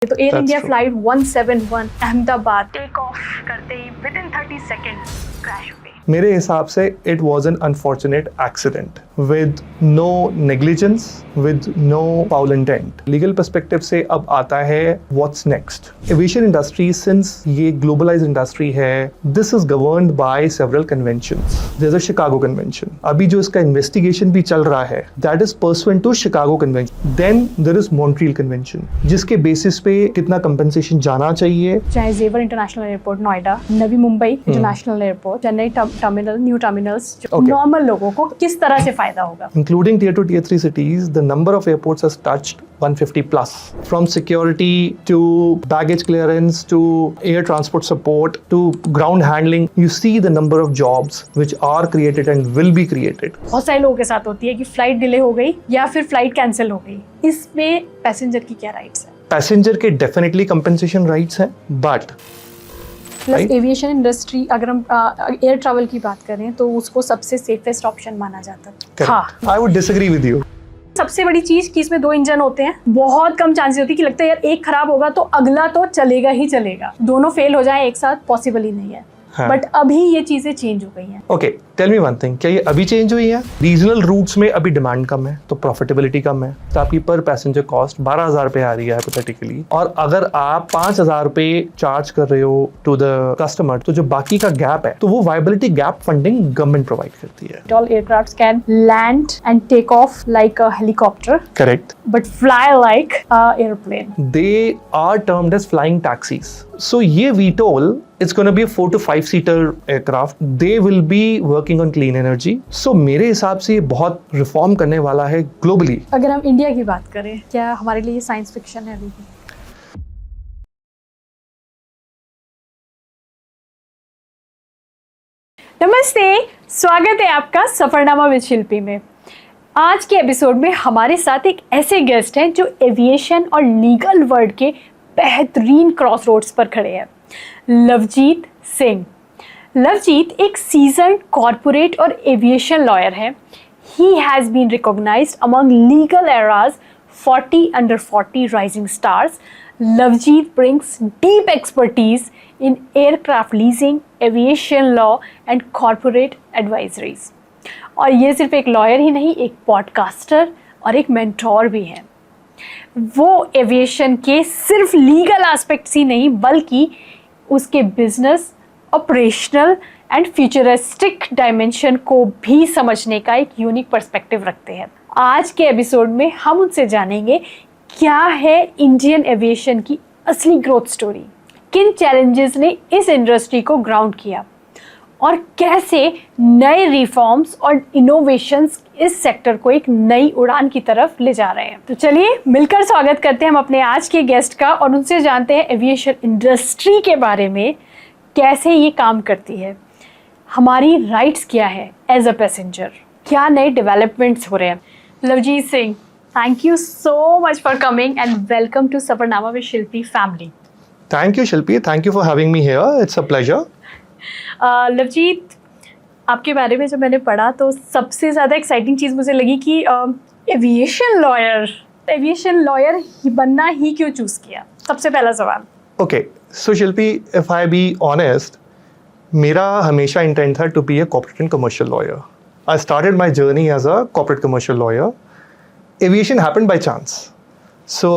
तो Air India flight 171 Ahmedabad take off करते ही विद इन 30 सेकेंड्स क्रैश हो गई। मेरे हिसाब से it was an unfortunate accident with no negligence, with no foul intent. Legal perspective से अब आता है what's next. Aviation industry, since ये ग्लोबलाइज्ड इंडस्ट्री है, this is governed by several conventions. There is a Chicago convention, अभी जो इसका investigation भी चल रहा है that is pursuant to Chicago convention. Then there is Montreal convention, जिसके बेसिस पे कितना कंपनसेशन जाना चाहिए। चाहे Jewar international airport Noida, Navi Mumbai international airport, Chennai terminal, new terminals, normal लोगों को किस तरह से फायदा होगा। Including tier 2, tier 3 cities, the number of airports has touched 150 plus. From security to baggage clearance to air transport support to ground handling, you see the number of jobs which are created and will be created. बहुत सारे लोगों के साथ होती है कि flight delay हो गई या फिर फ्लाइट कैंसिल हो गई, इसमें पैसेंजर की क्या राइट्स है? पैसेंजर के डेफिनेटली कंपनसेशन राइट्स हैं, बट प्लस एविएशन इंडस्ट्री, अगर हम एयर ट्रैवल की बात करें तो उसको सबसे सेफेस्ट ऑप्शन माना जाता है। हाँ, I would disagree with you. सबसे बड़ी चीज कि इसमें 2 इंजन होते हैं, बहुत कम चांसेस होती है कि लगता है यार एक खराब होगा तो अगला तो चलेगा ही चलेगा, दोनों फेल हो जाए एक साथ पॉसिबल ही नहीं है। बट अभी ये चीजें चेंज हो गई हैं। Okay, tell me one thing, क्या ये अभी चेंज हुई है? रीजनल रूट्स में अभी डिमांड कम है तो प्रॉफिटेबिलिटी कम है, तो आपकी पर पैसेंजर कॉस्ट 12,000 रुपए आ रही है हाइपोथेटिकली, और अगर आप 5,000 रुपए चार्ज कर रहे हो टू द कस्टमर, तो जो बाकी का गैप है तो वो viability gap funding government provide करती है। All aircrafts can land and take off like a helicopter, Correct. but fly like a airplane. They are termed as flying taxis. So ये VTOL, it's going to be a 4 to 5 seater aircraft. They will be working on clean energy. So मेरे हिसाब से ये बहुत reform करने वाला है globally. अगर हम इंडिया की बात करें, क्या हमारे लिए साइंस फिक्शन है अभी भी? नमस्ते, स्वागत है आपका सफरनामा विद शिल्पी में। आज के एपिसोड में हमारे साथ एक ऐसे गेस्ट हैं जो एविएशन और लीगल वर्ल्ड के बेहतरीन क्रॉसरोड्स पर खड़े हैं, लवजीत सिंह। लवजीत एक सीजन्ड कॉर्पोरेट और एविएशन लॉयर हैं। He has been recognised among legal era's 40 under 40 rising stars. Lavjeet brings deep expertise in aircraft leasing, aviation law and corporate advisories. और ये सिर्फ एक लॉयर ही नहीं, एक पॉडकास्टर और एक मेंटोर भी हैं। वो एविएशन के सिर्फ लीगल एस्पेक्ट्स ही नहीं बल्कि उसके business, operational and futuristic dimension को भी समझने का एक यूनिक पर्सपेक्टिव रखते हैं। आज के एपिसोड में हम उनसे जानेंगे क्या है इंडियन एविएशन की असली ग्रोथ स्टोरी, किन चैलेंजेस ने इस इंडस्ट्री को ग्राउंड किया और कैसे नए रिफॉर्म्स और इनोवेशंस इस सेक्टर को एक नई उड़ान की तरफ ले जा रहे हैं। तो चलिए मिलकर स्वागत करते हैं हम अपने आज के गेस्ट का और उनसे जानते हैं एविएशन इंडस्ट्री के बारे में, कैसे ये काम करती है, हमारी राइट्स क्या है एज अ पैसेंजर, क्या नए डेवलपमेंट्स हो रहे हैं। Lovejeet Singh, thank you so much for coming and welcome to Safarnama with Shilpi family. Thank you Shilpi, thank you for having me here. It's a pleasure. Lovejeet, आपके बारे में जब मैंने पढ़ा तो सबसे ज़्यादा एक्साइटिंग चीज़ मुझे लगी कि एविएशन लॉयर बनना ही क्यों चूज़ किया? सबसे पहला सवाल। Okay, so Shilpi, if I be honest, मेरा हमेशा इंटेंट था to be a corporate and commercial lawyer. I started my journey as a corporate commercial lawyer. Aviation happened by chance. So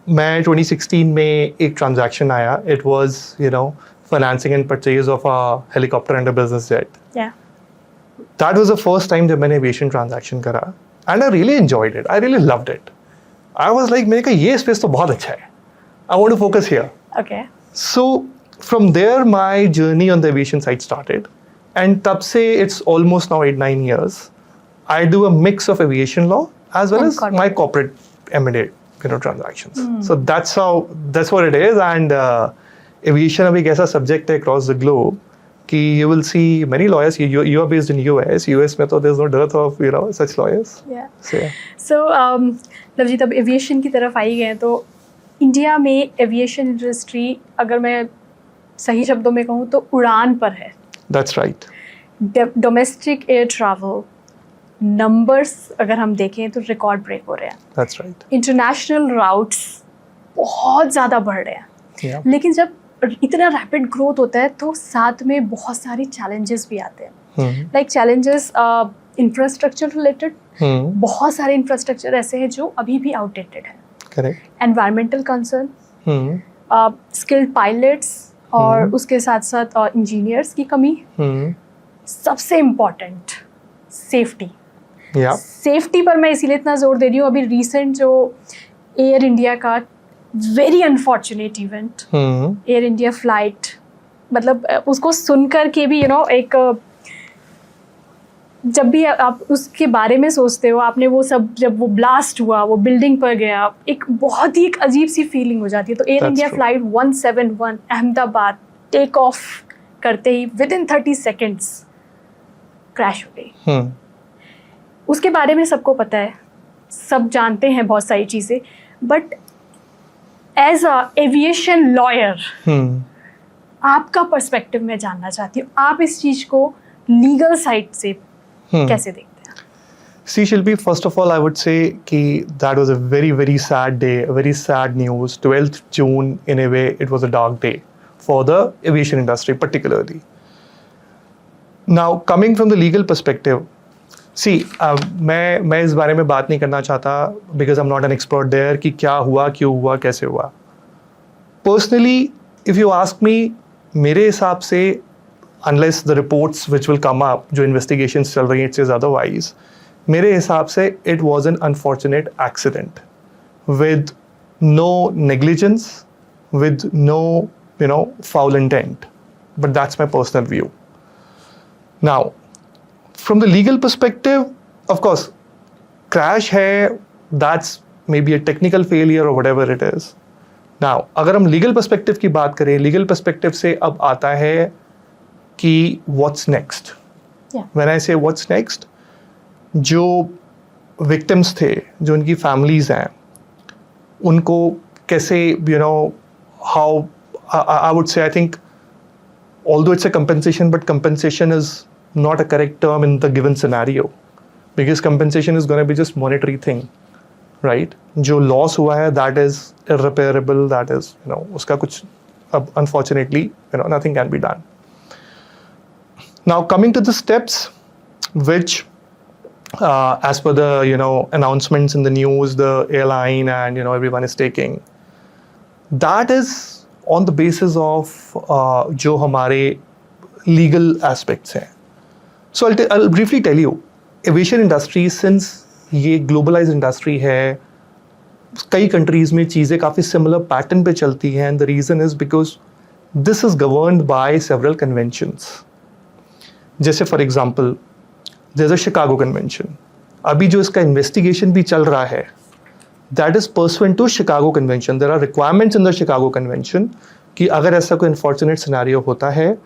मैं 2016 में एक transaction आया. It was, financing and purchase of a helicopter and a business jet. Yeah. That was the first time जब मैंने aviation transaction करा. And I really enjoyed it. I really loved it. I was like, मैंने कहा ये space तो बहुत अच्छा है. I want to focus here. Okay. So from there my journey on the aviation side started. And तब से it's almost now 8-9 years. I do a mix of aviation law as well as my corporate M&A transactions. So that's what it is. And aviation अभी एक ऐसा subject है across the globe कि you will see many lawyers. You are based in US. US में तो there's no dearth of such lawyers. Yeah. So Lovejeet, अब aviation की तरफ आई गए तो इंडिया में एविएशन इंडस्ट्री अगर मैं सही शब्दों में कहूँ तो उड़ान पर है। That's right. Domestic air travel numbers अगर हम देखें तो रिकॉर्ड ब्रेक हो रहे हैं। That's right. इंटरनेशनल राउट्स बहुत ज़्यादा बढ़ रहे हैं। Yeah. लेकिन जब इतना रैपिड ग्रोथ होता है तो साथ में बहुत सारी चैलेंजेस भी आते हैं। लाइक चैलेंजेस इंफ्रास्ट्रक्चर रिलेटेड, बहुत सारे इंफ्रास्ट्रक्चर ऐसे हैं जो अभी भी आउटडेटेड है। Correct. Environmental concern, skilled pilots और उसके साथ साथ इंजीनियर्स की कमी, सबसे इम्पॉर्टेंट सेफ्टी। सेफ्टी पर मैं इसीलिए इतना जोर दे रही हूँ, अभी रिसेंट जो एयर इंडिया का very unfortunate event, air India flight, मतलब उसको सुनकर के भी एक जब भी आप उसके बारे में सोचते हो, आपने वो सब जब वो ब्लास्ट हुआ, वो बिल्डिंग पर गया, एक बहुत ही एक अजीब सी फीलिंग हो जाती है। तो Air India flight 171 Ahmedabad take off करते ही विद इन 30 सेकेंड्स क्रैश हो गई। उसके बारे में सबको पता है, सब जानते हैं बहुत सारी चीज़ें, but as a aviation lawyer आपका पर्सपेक्टिव मैं जानना चाहती हूँ, आप इस चीज़ को लीगल साइड से कैसे देखते हैं? See, Shilpi, first of all, I would say कि that was a very, very sad day, a very sad news. 12th June, in a way, it was a dark day for the aviation industry, particularly. Now, coming from the legal perspective, see, मैं इस बारे में बात नहीं करना चाहता because I'm not an expert there कि क्या हुआ, क्यों हुआ, कैसे हुआ. Personally, if you ask me, मेरे हिसाब से unless the reports which will come up, जो investigations चल रही हैं, it says otherwise, मेरे हिसाब से it was an unfortunate accident with no negligence, with no, foul intent. But that's my personal view. Now, from the legal perspective, of course, crash है, that's maybe a technical failure or whatever it is. Now, अगर हम legal perspective की बात करें, legal perspective से अब आता है कि what's next? Yeah. When I say what's next, जो victims थे, जो उनकी families हैं, उनको कैसे, how, I would say, I think, although it's a compensation, but compensation is not a correct term in the given scenario, because compensation is going to be just monetary thing, right? जो loss हुआ है, that is irreparable, that is, उसका कुछ, unfortunately, nothing can be done. Now, coming to the steps which, as per the, announcements in the news, the airline and, everyone is taking, that is on the basis of जो हमारे legal aspects हैं. So I'll briefly tell you, aviation industry, since ये globalized industry है, कई countries में चीज़ें काफ़ी similar pattern पे चलती हैं, and the reason is because this is governed by several conventions. जैसे for example there's a Chicago Convention. अभी जो इसका इन्वेस्टिगेशन भी चल रहा है, that is pursuant to Chicago Convention. There are requirements in the Chicago Convention कि अगर ऐसा कोई unfortunate scenario होता है,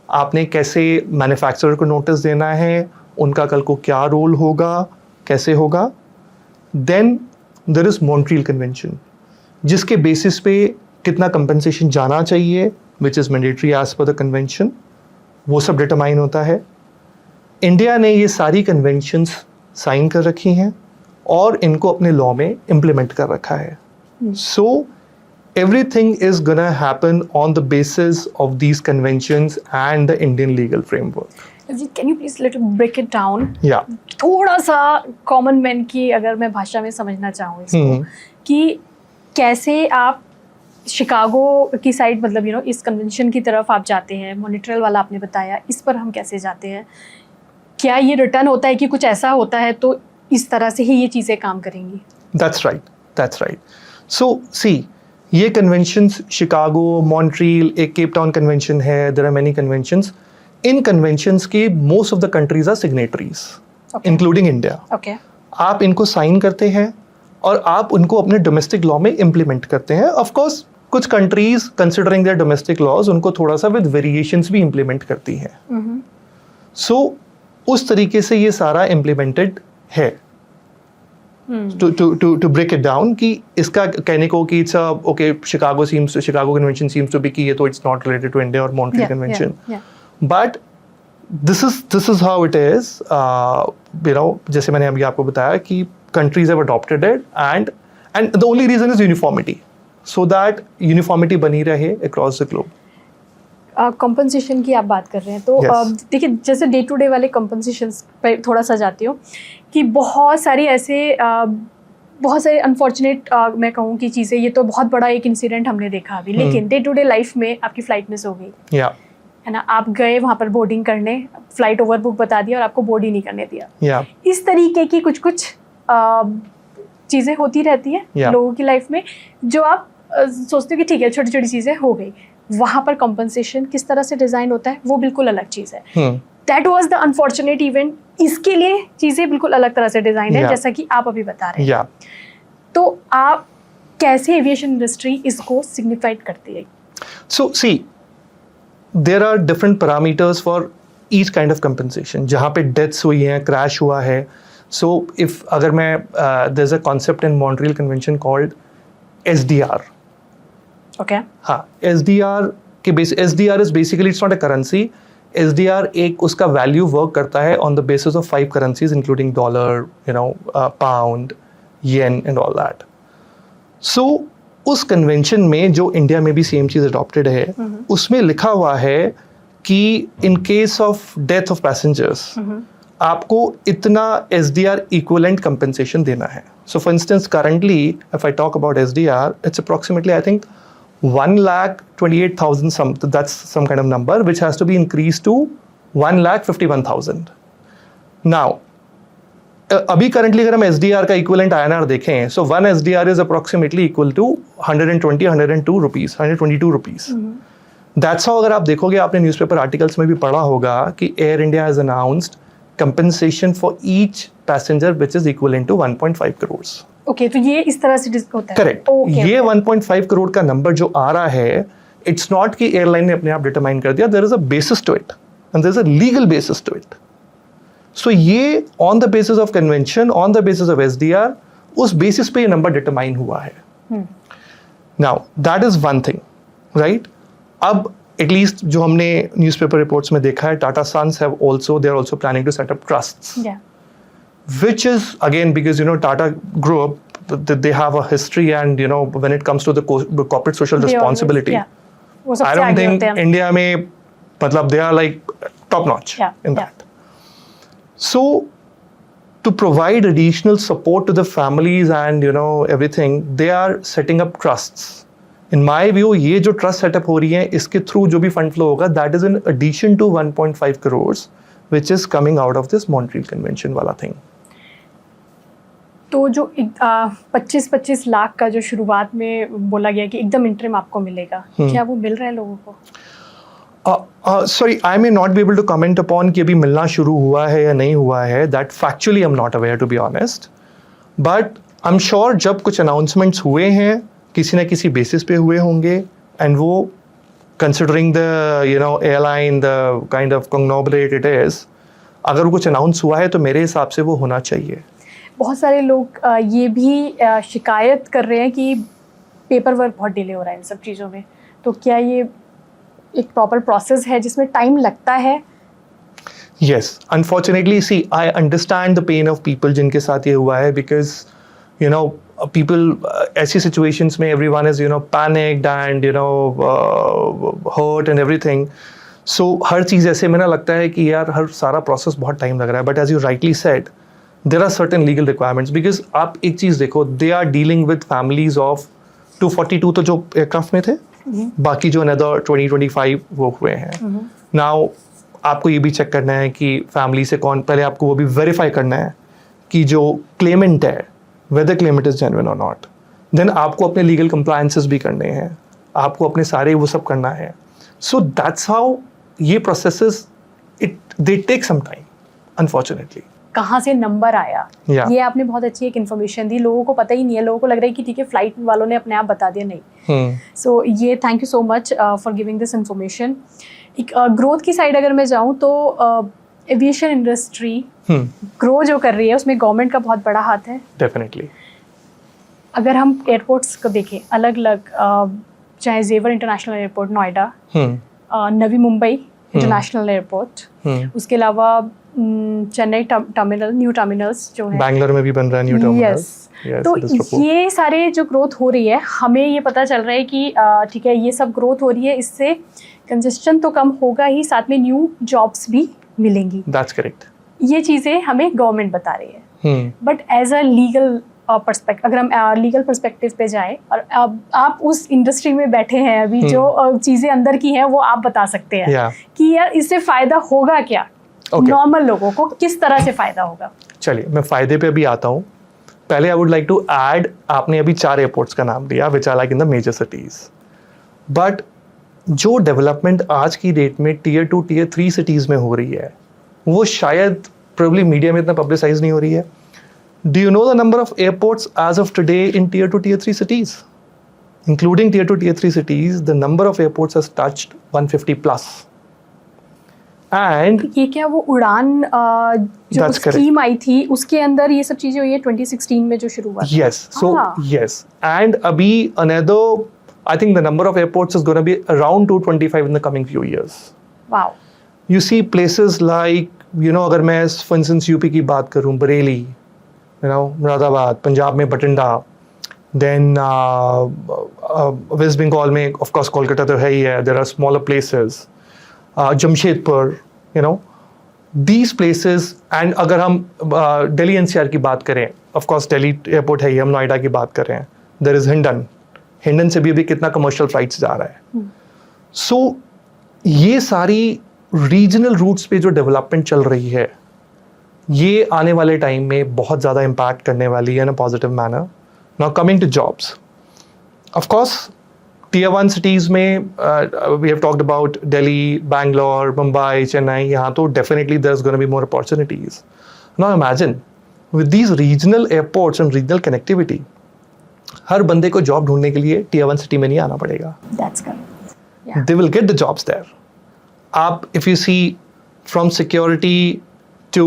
आपने कैसे मैन्युफैक्चरर को नोटिस देना है, उनका कल को क्या रोल होगा, कैसे होगा. Then there is Montreal Convention, जिसके बेसिस पे कितना कंपनसेशन जाना चाहिए, which is mandatory as per the convention, वो सब डिटरमाइन होता है. इंडिया ने ये सारी कन्वेंशंस साइन कर रखी हैं और इनको अपने लॉ में इम्प्लीमेंट कर रखा है. So everything is gonna happen on the basis of these conventions and the Indian legal framework. Can you please little break it down? या थोड़ा सा कॉमन मैन की अगर मैं भाषा में समझना चाहूँ इसको, कि कैसे आप शिकागो की साइड, मतलब इस कन्वेंशन की तरफ आप जाते हैं, मॉनिट्रियल वाला आपने बताया, इस पर हम कैसे जाते हैं, क्या ये रिटर्न होता है कि कुछ ऐसा होता है तो इस तरह से ही ये चीज़ें काम करेंगी? That's right. So see, ये कन्वेंशंस शिकागो, मॉन्ट्रियल, एक केप टाउन कन्वेंशन है, there are many conventions. In conventions के most of the countries are signatories, including India. Okay. आप इनको साइन करते हैं और आप उनको अपने डोमेस्टिक लॉ में इम्प्लीमेंट करते हैं. ऑफ कोर्स कुछ countries considering their domestic laws उनको थोड़ा सा विद वेरिएशंस भी इम्प्लीमेंट करती हैं. सो उस तरीके से ये सारा इम्प्लीमेंटेड है. टू ब्रेक इट डाउन कि इसका कहने को कि it's okay, Chicago convention seems to be कि ये तो it's not related to India और Montreal convention, but this is how it is. जैसे मैंने अभी आपको बताया कि countries have adopted it, and the only reason is uniformity. so that uniformity बनी रहे across the globe. कंपनसेशन की आप बात कर रहे हैं तो Yes. देखिए जैसे डे टू डे वाले कंपनसेशन पे थोड़ा सा जाती हूँ कि बहुत सारे अनफॉर्चुनेट मैं कहूँ कि चीज़ें, ये तो बहुत बड़ा एक इंसिडेंट हमने देखा अभी, लेकिन डे टू डे लाइफ में आपकी फ़्लाइट मिस हो गई Yeah, है ना, आप गए वहाँ पर बोर्डिंग करने, फ़्लाइट ओवर बुक बता दिया और आपको बोर्ड ही नहीं करने दिया। yeah, इस तरीके की कुछ कुछ चीज़ें होती रहती हैं Yeah. लोगों की लाइफ में, जो आप सोचते हो कि ठीक है छोटी छोटी चीज़ें हो गई। वहाँ पर कंपनसेशन किस तरह से डिज़ाइन होता है वो बिल्कुल अलग चीज़ है। That was the unfortunate event. इसके लिए चीज़ें बिल्कुल अलग तरह से डिज़ाइन है, Yeah. जैसा कि आप अभी बता रहे हैं। yeah. तो आप कैसे एविएशन इंडस्ट्री इसको सिग्निफाइड करती है? So see, there are different parameters for each kind of compensation. जहाँ पे deaths हुई हैं, crash हुआ है. So if अगर मैं there's a concept in Montreal Convention called SDR. Okay हाँ, SDR के base SDR is basically it's not a currency. SDR एक उसका value work करता है on the basis of 5 currencies including dollar, pound, yen and all that. So उस convention में जो India में भी सेम चीज़ अडॉप्टेड है, उसमें लिखा हुआ है कि इन case of death of passengers आपको इतना SDR इक्विवेलेंट कंपनसेशन देना है. So for instance currently if I talk about SDR, it's approximately I think 1,28,000 some, that's some kind of number which has to be increased to 1,51,000. Now अभी currently अगर हम SDR का equivalent INR देखें, so 1 SDR is approximately equal to 122 rupees. That's how. अगर आप देखोगे, आपने newspaper articles में भी पढ़ा होगा कि Air India has announced compensation for each passenger which is equivalent to 1.5 crore. Okay, तो ये इस तरह से होता है. करेक्ट. ये 1.5 करोड़ का नंबर जो आ रहा है, इट्स नॉट कि एयरलाइन ने अपने आप डिटरमाइन कर दिया. There is a basis to it and there is a legal basis to it. So ये on the basis of convention, on the basis of SDR, उस बेसिस पे ये नंबर डिटरमाइन हुआ है. Now that is one thing, right. अब at least जो हमने न्यूज़पेपर रिपोर्ट्स में देखा है, Tata sons have also, they are also planning to set up trusts, which is again because Tata grew up, they have a history, and when it comes to the corporate social responsibility, I don't think India में मतलब they are like top notch in that. So to provide additional support to the families and everything, they are setting up trusts. In my view, ये जो trust setup हो रही है, इसके through जो भी fund flow होगा, that is in addition to 1.5 crores which is coming out of this Montreal Convention वाला thing. तो जो 25-25 लाख का जो शुरुआत में बोला गया कि एकदम इंटरिम आपको मिलेगा, क्या वो मिल रहा है लोगों को? Sorry, I may not be able to comment upon कि अभी मिलना शुरू हुआ है या नहीं हुआ है. That factually I'm not aware, to be honest. But I'm sure जब कुछ announcements हुए हैं, किसी न किसी basis पे हुए होंगे, and वो considering the airline, the kind of conglomerate it is, अगर वो कुछ announce हुआ है तो मेरे हिसाब से वो होना चाहिए. बहुत सारे लोग ये भी शिकायत कर रहे हैं कि पेपर वर्क बहुत डिले हो रहा है इन सब चीज़ों में. तो क्या ये एक प्रॉपर प्रोसेस है जिसमें टाइम लगता है? Yes, unfortunately, see, I understand the pain of people जिनके साथ ये हुआ है, because people ऐसी situations में everyone is panicked and hurt and everything. So हर चीज़ ऐसे में ना लगता है कि यार हर सारा प्रोसेस बहुत टाइम लग रहा है. But as you rightly said, there are certain legal requirements, because आप एक चीज़ देखो, they are dealing with families of 242 तो जो एयरक्राफ्ट में थे, बाकी जो अनदर 20-25 वो हुए हैं. नाउ आपको ये भी चेक करना है कि फैमिली से कौन, पहले आपको वो भी वेरीफाई करना है कि जो क्लेमेंट है whether claimant is genuine or not. Then आपको अपने लीगल कंप्लायंसेस भी करने हैं, आपको अपने सारे वो सब करना है. सो दैट्स हाउ ये processes they take some time, unfortunately. कहाँ से नंबर आया, ये आपने बहुत अच्छी एक इन्फॉर्मेशन दी. लोगों को पता ही नहीं है, लोगों को लग रहा है कि ठीक है फ्लाइट वालों ने अपने आप बता दिया. नहीं. सो ये thank you so much for giving this information. एक ग्रोथ की साइड अगर मैं जाऊँ तो एविएशन इंडस्ट्री ग्रो जो कर रही है उसमें गवर्नमेंट का बहुत बड़ा हाथ है. डेफिनेटली. अगर हम एयरपोर्ट्स को देखें अलग अलग, चाहे Jewar international airport Noida, Navi Mumbai international airport, उसके अलावा चेन्नई टर्मिनल, न्यू टर्मिनल्स जो है, बैंगलोर में भी बन रहा है न्यू टर्मिनल। Yes. तो ये सारे जो ग्रोथ हो रही है, हमें ये पता चल रहा है कि ठीक है, ये सब ग्रोथ हो रही है, इससे कंजेस्शन तो कम होगा ही, साथ में न्यू जॉब्स भी मिलेंगी। That's correct. ये चीज़ें हमें गवर्नमेंट बता रही है, but as a legal perspective, अगर हम लीगल पर्सपेक्टिव पे जाएं, और अब आप उस इंडस्ट्री में बैठे हैं अभी, जो चीज़ें अंदर की हैं वो आप बता सकते हैं कि यार इससे फ़ायदा होगा क्या, नॉर्मल लोगों को किस तरह से फ़ायदा होगा। चलिए, मैं फ़ायदे पे अभी आता हूँ। पहले I would like to add, आपने अभी 4 एयरपोर्ट्स का नाम दिया which are like in the major cities, but जो डेवलपमेंट आज की डेट में टीयर 2 टीयर 3 सिटीज़ में हो रही है, वो शायद प्रोबेबली मीडिया में इतना पब्लिसाइज नहीं हो रही है। Do you know the number of airports as of today in tier 2 tier 3 cities? Including tier 2 tier 3 cities, the number of airports has touched 150 plus. And ये क्या वो उड़ान जो स्कीम आई थी उसके अंदर ये सब चीजें हुई है 2016 में जो शुरू हुआ? यस, सो यस, एंड अभी another, I think the number of airports is going to be around 225 in the coming few years. Wow. You see places like, you know, अगर मैं for instance यूपी की बात करूँ, Bareilly, you know, Moradabad, Punjab में Bathinda, then West Bengal में of course Kolkata तो है ही है, there are smaller places, Jamshedpur, you know, these places, and अगर हम दिल्ली NCR की बात करें, of course दिल्ली एयरपोर्ट है ही, हम नोएडा की बात करें, there is हिंडन से भी अभी कितना कमर्शियल फ्लाइट्स जा रहा है। सो ये सारी रीजनल रूट्स पे जो डेवलपमेंट चल रही है, ये आने वाले टाइम में बहुत ज़्यादा इम्पैक्ट करने वाली है in a positive manner. Now coming to jobs, of course tier 1 cities में we have talked about Delhi, Bangalore, Mumbai, Chennai, यहाँ तो definitely there is gonna be more opportunities. Now imagine with these regional airports and regional connectivity, हर बंदे को job ढूंढने के लिए tier 1 city में नहीं आना पड़ेगा। They will get the jobs there. आप if you see from security to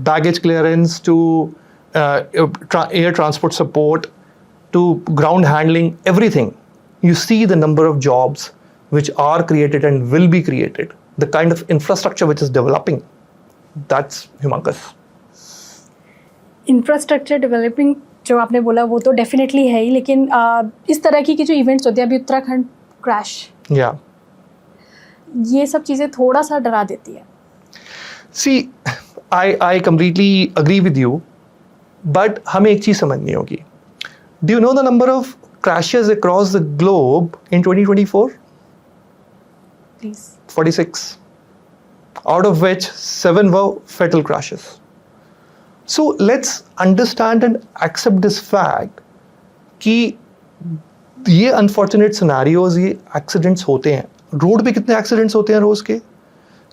baggage clearance to air transport support to ground handling, everything, you see the number of jobs which are created and will be created, the kind of infrastructure which is developing, that's humongous. Infrastructure developing जो आपने बोला वो तो definitely है ही, लेकिन इस तरह की जो इवेंट्स होते हैं, अभी उत्तराखंड क्रैश, ये सब चीज़ें थोड़ा सा डरा देती है। See I completely agree with you, but हमें एक चीज़ समझनी होगी। Do you know the number of crashes across the globe in 2024? Please. 46, out of which 7 were fatal crashes. So let's understand and accept this fact कि ये unfortunate scenarios, ये accidents होते हैं। रोड पे कितने एक्सीडेंट्स होते हैं रोज़ के?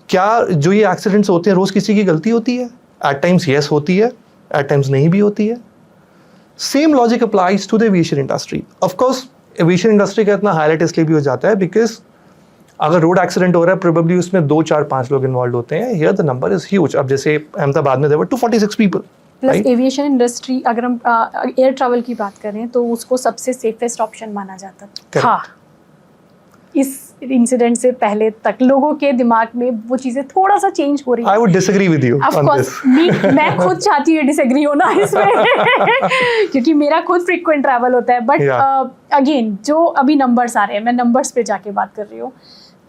क्या जो ये एक्सीडेंट्स होते हैं रोज़ किसी की गलती होती है? एट टाइम्स येस होती है, एट टाइम्स नहीं भी होती है। Same logic applies to the aviation industry. Of course aviation industry का इतना हाईलाइट इसलिए भी हो जाता है बिकॉज अगर रोड एक्सीडेंट हो रहा है, प्रोबेबली उसमें 2, 4, 5 लोग इन्वॉल्व होते हैं। Here the number is huge. अब जैसे अहमदाबाद में there were 246 people. Plus aviation industry, अगर हम एयर ट्रैवल की बात करें तो उसको सबसे सेफेस्ट ऑप्शन माना जाता था इस इंसिडेंट से पहले तक। लोगों के दिमाग में वो चीजें थोड़ा सा चेंज हो रही है। I would disagree with you on this. मैं खुद चाहती हूँ डिसएग्री होना इसमें क्योंकि मेरा खुद फ्रीक्वेंट ट्रैवल होता है, बट अगेन जो अभी नंबर्स आ रहे हैं, मैं नंबर्स पे जाके बात कर रही हूँ,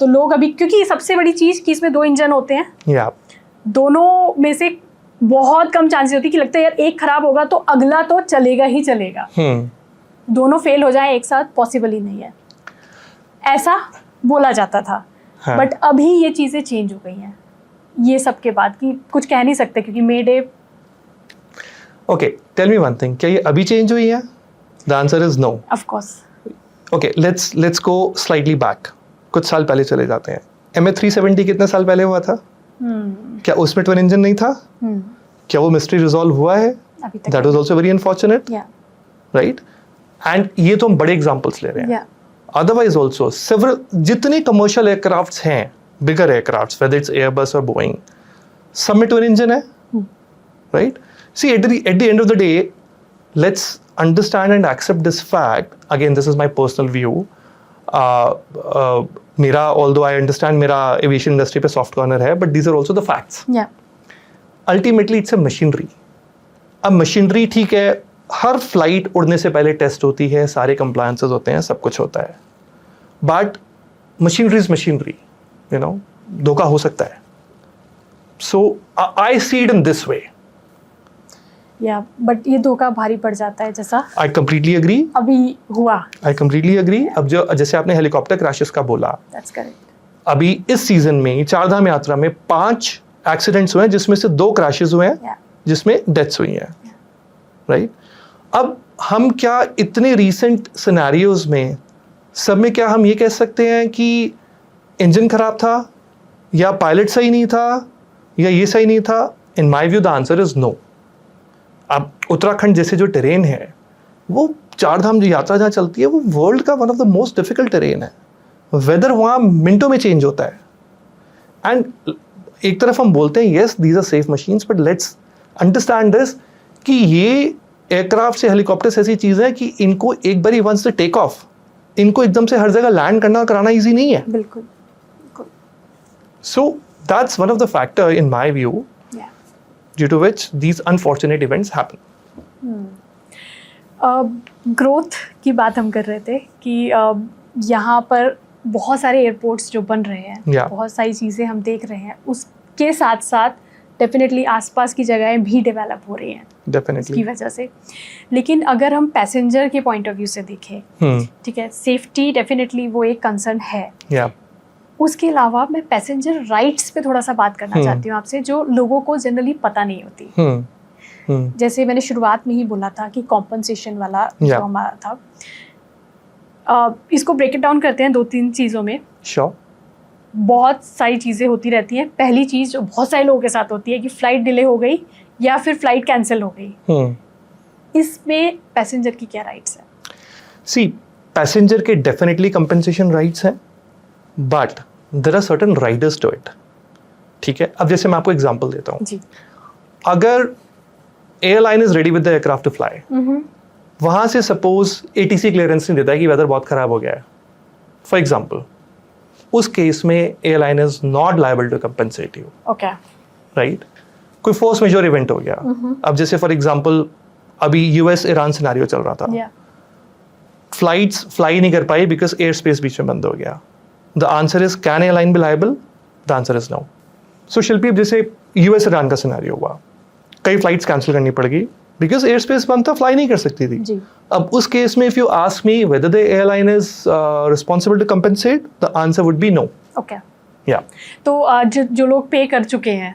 तो लोग अभी, क्योंकि सबसे बड़ी चीज़ कि इसमें 2 इंजन होते हैं, दोनों में से बहुत कम चांसेस होती है कि लगता है यार एक खराब होगा तो अगला तो चलेगा ही चलेगा। दोनों फेल हो जाए एक साथ पॉसिबल ही नहीं है, ऐसा बोला जाता था। बट अभी ये चीज़ें चेंज हो गई हैं ये सब के बाद, कि कुछ कह नहीं सकते क्योंकि mayday. Okay, tell me one thing, क्या ये अभी चेंज हुई है? The answer is no, of course. Okay, let's go slightly back, कुछ साल पहले चले जाते हैं। MH370 कितने साल पहले हुआ था? क्या उसमें ट्विन इंजन नहीं था? क्या वो मिस्ट्री रिजॉल्व हुआ है? That was also very unfortunate, right? And ये तो हम बड़े एग्जांपल्स ले रहे हैं। अदरवाइज आल्सो सेवरल जितने कमर्शियल एयरक्राफ्ट्स हैं, bigger aircrafts, whether it's Airbus और बोइंग, सब में ट्विन इंजन है, right? See at the end of the day, let's understand and accept this fact. Again, this is my personal view. मेरा although I understand मेरा aviation industry पे soft corner है, but these are also the facts. Ultimately it's a machinery. अब मशीनरी ठीक है, हर flight उड़ने से पहले टेस्ट होती है, सारे कंप्लायंसेस होते हैं, सब कुछ होता है, but machinery is machinery, you know, धोखा हो सकता है. So I see it in this way. Yeah but ये धोखा भारी पड़ जाता है, जैसा आई कंप्लीटली एग्री. अभी हुआ. I completely agree. अब जो जैसे आपने हेलीकॉप्टर क्रैशेस का बोला, दैट्स करेक्ट. अभी इस सीजन में चारधाम यात्रा में 5 एक्सीडेंट्स हुए हैं, जिसमें से 2 क्रैशेस हुए हैं, जिसमें डेथ्स हुई हैं, राइट. अब हम क्या इतने रीसेंट सिनेरियोज में सब में क्या हम ये कह सकते हैं कि इंजन खराब था, या पायलट सही नहीं था, या ये सही नहीं था? In my view the answer is no. अब उत्तराखंड जैसे जो टेरेन है, वो चारधाम जो यात्रा जहाँ चलती है, वो वर्ल्ड का one of the most difficult terrain है. वेदर वहाँ मिनटों में चेंज होता है. एंड एक तरफ हम बोलते हैं yes these are safe machines, but let's understand this कि ये एयरक्राफ्ट से हेलीकॉप्टर्स ऐसी चीज़ है कि इनको एक बार वंस द टेक ऑफ, इनको एकदम से हर जगह लैंड करना कराना ईजी नहीं है. बिल्कुल. So that's one of the factor in my view due to which these unfortunate events happen. Growth की बात हम कर रहे थे कि यहाँ पर बहुत सारे एयरपोर्ट्स जो बन रहे हैं, बहुत सारी चीज़ें हम देख रहे हैं, उसके साथ साथ डेफिनेटली आसपास की जगहें भी डेवलप हो रही हैं इसकी वजह से. लेकिन अगर हम पैसेंजर के पॉइंट ऑफ व्यू से देखें, ठीक है, सेफ्टी डेफिनेटली वो एक कंसर्न है. उसके अलावा मैं पैसेंजर राइट्स पे थोड़ा सा बात करना चाहती हूँ आपसे, जो लोगों को जनरली पता नहीं होती. जैसे मैंने शुरुआत में ही बोला था कि कॉम्पनसेशन वाला जो हमारा था, इसको ब्रेक इट डाउन करते हैं 2-3 चीज़ों में. बहुत सारी चीज़ें होती रहती हैं. पहली चीज़ जो बहुत सारे लोगों के साथ होती है कि फ़्लाइट डिले हो गई या फिर फ़्लाइट कैंसिल हो गई. इसमें पैसेंजर की क्या राइट्स हैं? सी, पैसेंजर के डेफिनेटली कंपनसेशन राइट्स हैं, but there are certain riders to it. ठीक है, अब जैसे मैं आपको एग्जांपल देता हूँ. अगर airline is ready with the aircraft to fly, वहां से सपोज ATC क्लियरेंस नहीं देता है कि वेदर बहुत खराब हो गया है, फॉर एग्जांपल, उस केस में airline is not liable to compensate you. Okay, right. कोई फोर्स मेजर इवेंट हो गया. अब जैसे फॉर एग्जांपल अभी US ईरान सिनेरियो चल रहा था, फ्लाइट्स फ्लाई नहीं कर पाई बिकॉज एयर स्पेस बीच में बंद हो गया. The answer is, can airline be liable? The answer is no. So शिल्पी, अब जैसे US ईरान का सिनेरियो हुआ, कई फ्लाइट्स कैंसिल करनी पड़ गई बिकॉज एयर स्पेस बंद था, फ्लाई नहीं कर सकती थी. अब उस केस में if you ask me whether the airline is responsible to compensate, the answer would be no. Okay. तो जो लोग पे कर चुके हैं,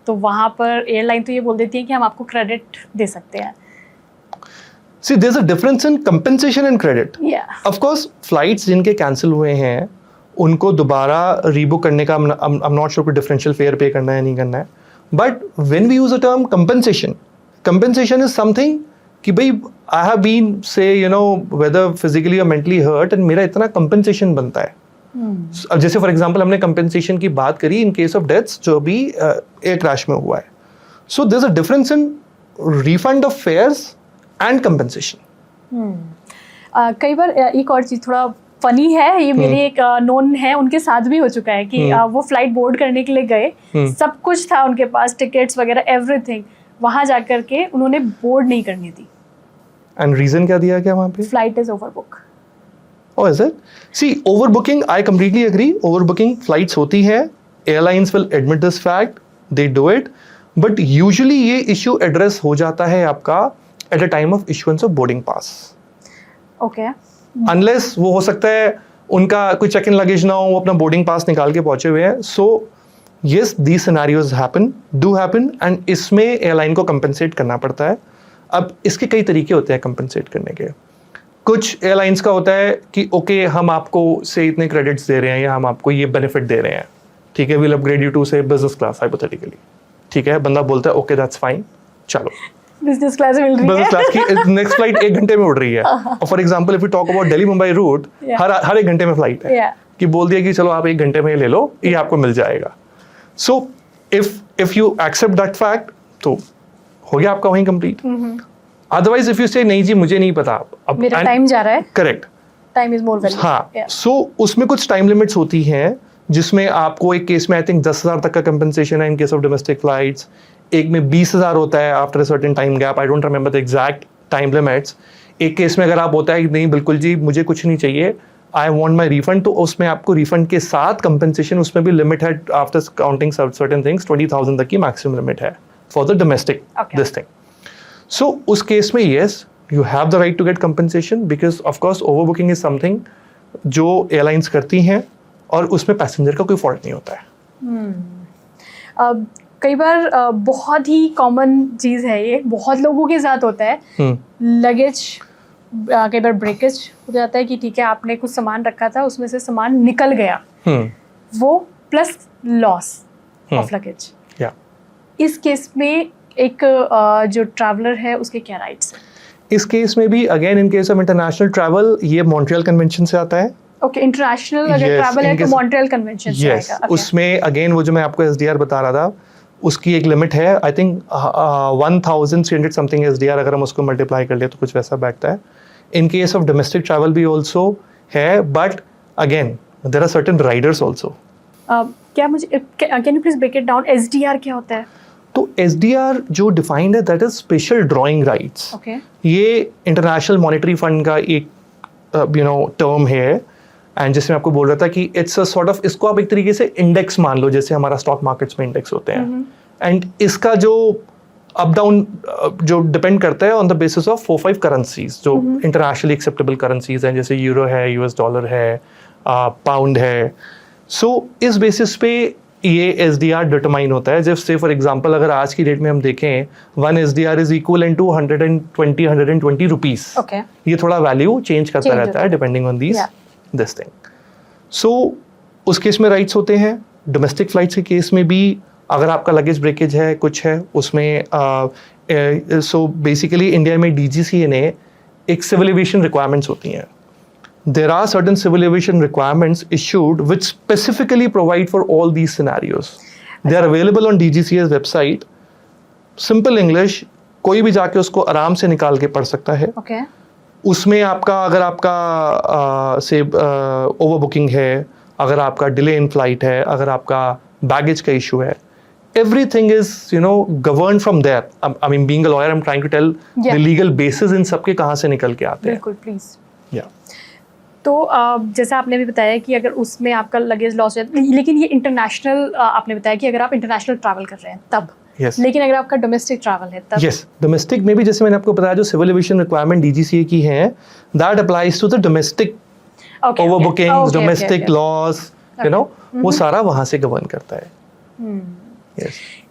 तो वहां पर एयरलाइन तो ये बोल देती है कि हम आपको क्रेडिट दे सकते हैं. See, there's a difference in compensation and credit. Of course, flights जिनके कैंसिल हुए हैं, उनको दोबारा रीबुक करने का I'm not sure कोई डिफरेंशियल फेयर पे करना है नहीं करना है. But when we use a term compensation is something कि भाई I have been say you know whether physically और मेंटली हर्ट एंड मेरा इतना कंपनसेशन बनता है. अब जैसे फॉर एग्जांपल हमने कंपनसेशन की बात करी इन केस ऑफ डेथ्स जो भी एयर क्रैश में हुआ है. So there is a difference in refund of fares and compensation. कई बार एक और चीज थोड़ा फनी है, ये मेरे एक नोन है, उनके साथ भी हो चुका है कि वो फ्लाइट बोर्ड करने के लिए गए, सब कुछ था उनके पास, टिकट्स वगैरह एवरीथिंग, वहां जाकर के उन्होंने बोर्ड नहीं करनी थी. एंड रीजन क्या दिया क्या वहां पे? Flight is overbook. Oh, is it? See, overbooking, I completely agree. Overbooking flights होती है. Airlines will admit this fact. They do it. But usually ये issue address हो जाता है आपका at a time of issuance of boarding pass. Okay. Unless वो हो सकता है उनका कोई check in luggage ना हो, वो अपना boarding pass निकाल के पहुंचे हुए हैं. So yes, these scenarios do happen, and इसमें airline को compensate करना पड़ता है. अब इसके कई तरीके होते हैं compensate करने के. कुछ एयरलाइंस का होता है कि ओके हम आपको से इतने क्रेडिट्स दे रहे हैं या हम आपको ये बेनिफिट दे रहे हैं, ठीक है, will upgrade you to say business class hypothetically, ठीक है, बंदा बोलता है ओके दैट्स फाइन, चलो बिजनेस क्लास मिल रही है, बिजनेस क्लास की नेक्स्ट फ्लाइट 1 घंटे में उड़ रही है. और for example if you talk about Delhi Mumbai route, हर 1 घंटे में फ्लाइट है कि बोल दिया कि चलो आप 1 घंटे में ले लो, ये आपको मिल जाएगा. So if you accept that fact तो हो गया आपका वहीं कंप्लीट. अदरवाइज इफ यू से नहीं जी मुझे नहीं पता, अब मेरा टाइम जा रहा है, correct, time is more valuable. हाँ, सो उसमें कुछ टाइम लिमिट्स होती हैं जिसमें आपको एक केस में आई थिंक 10,000 तक का कंपनसेशन है in case of domestic flights, एक में 20,000 होता है after a certain time gap, I don't remember the exact time limits. एक केस में अगर आप होता है कि नहीं बिल्कुल जी मुझे कुछ नहीं चाहिए, आई वांट माय रिफंड, तो उसमें आपको रिफंड के साथ कंपनसेशन, उसमें भी लिमिट है आफ्टर काउंटिंग सर्टेन थिंग्स, 20,000 तक की मैक्सिमम लिमिट है for the domestic this thing. So उस केस में yes you have the right to get compensation because of course overbooking is something जो एयरलाइंस करती हैं और उसमें पैसेंजर का कोई फॉल्ट नहीं होता है। कई बार बहुत ही कॉमन चीज़ है ये, बहुत लोगों के साथ होता है, लगेज कई बार ब्रेकेज हो जाता है कि ठीक है आपने कुछ सामान रखा था उसमें से सामान निकल गया, वो प्लस लॉस ऑफ लगेज। इस केस में एक जो ट्रैवलर है उसके क्या राइट्स हैं? इस केस में भी again in case of international travel ये मॉन्ट्रियल कन्वेंशन से आता है। ओके, इंटरनेशनल अगर ट्रैवल है तो मॉन्ट्रियल कन्वेंशन से आएगा। Okay. उसमें अगेन वो जो मैं आपको एसडीआर बता रहा था उसकी एक लिमिट है, आई थिंक 1300 समथिंग एसडीआर, अगर हम उसको मल्टीप्लाई कर ले तो कुछ वैसा बैठता है। In case of domestic travel भी ऑल्सो है, but again there are certain riders also. क्या मुझे can you please break it down, SDR क्या होता है? तो एसडीआर जो डिफाइंड है that is special drawing rights. ये इंटरनेशनल मॉनेटरी फंड का एक टर्म है, एंड जैसे मैं आपको बोल रहा था कि इट्स अ सॉर्ट ऑफ, इसको आप एक तरीके से इंडेक्स मान लो, जैसे हमारा स्टॉक मार्केट्स में इंडेक्स होते हैं, एंड इसका जो अप डाउन जो डिपेंड करता है on the basis of 4-5 currencies जो इंटरनेशनली एक्सेप्टेबल करेंसीज हैं, जैसे यूरो है, यूएस डॉलर है, पाउंड है। सो इस बेसिस पे ये एसडीआर डिटरमाइन होता है। जब से फॉर एग्जांपल अगर आज की डेट में हम देखें 1 SDR is equal to 120 rupees. ये थोड़ा वैल्यू चेंज करता रहता है depending on this thing. So उस केस में राइट्स होते हैं। डोमेस्टिक फ्लाइट्स के केस में भी अगर आपका लगेज ब्रेकेज है कुछ है उसमें, सो बेसिकली इंडिया में डीजीसीए ने एक सिविल एविएशन रिक्वायरमेंट्स होती हैं। There are certain civil aviation requirements issued which specifically provide for all these scenarios. They are available on DGCA's website. Simple English, कोई भी जाके उसको आराम से निकाल के पढ़ सकता है। उसमें आपका अगर आपका से ओवरबुकिंग है, अगर आपका डिले इन फ्लाइट है, अगर आपका बैगेज का इशू है, everything is governed from there. I mean being a lawyer I'm trying to tell the legal basis इन सब के कहाँ से निकल के आते हैं। बिल्कुल प्लीज। Yeah. तो जैसा आपने भी बताया कि अगर उसमें आपका लगेज लॉस है, लेकिन ये इंटरनेशनल आपने बताया कि अगर आप इंटरनेशनल ट्रैवल कर रहे हैं तब, लेकिन अगर आपका डोमेस्टिक ट्रैवल है तब। डोमेस्टिक में भी जैसे मैंने आपको बताया जो सिविल एविएशन रिक्वायरमेंट डीजीसीए की है, that applies to the domestic overbookings, domestic laws, वो सारा वहां से गवर्न करता है।